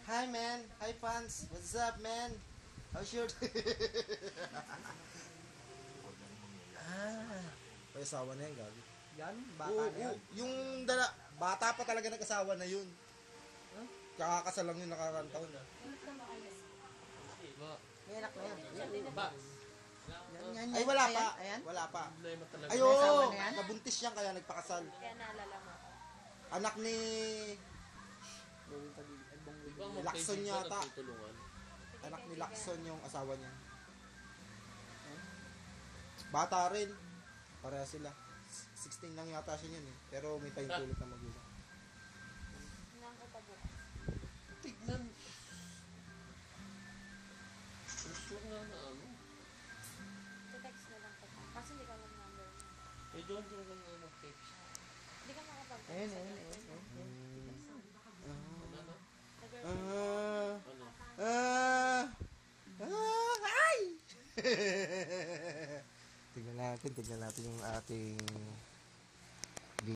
Hi man, hi fans, what's up man? How's your may asawa na yan, gabi. Yan, bata Oo, na yan. yung bata pa talaga nag-asawa na yun. Huh? Kakakasal lang yung nakaraan taon. Ba? May anak na yan. Ba? Yan, Ay, wala pa. Ayan. Wala pa. Problema talaga. Ay, May asawa oo, na yan? nabuntis yan kaya nagpakasal. Kaya naalala mo. Anak ni Di ba Lacson magkaibigan yata. nagtutulungan? Anak ni Lacson yung asawa niya. Bata rin. Pareha sila. 16 lang yata siya yun eh. Pero may pahintulot na magulang. Hinang ko pa bukas. Tignan. Gusto nga na ano. Text na lang kita. Kasi hindi ka lang number mo. Eh, doon ko lang nga mag-text. Hindi ka makapag-text. Ayun. Ano na? Ano? Tingnan natin yung ating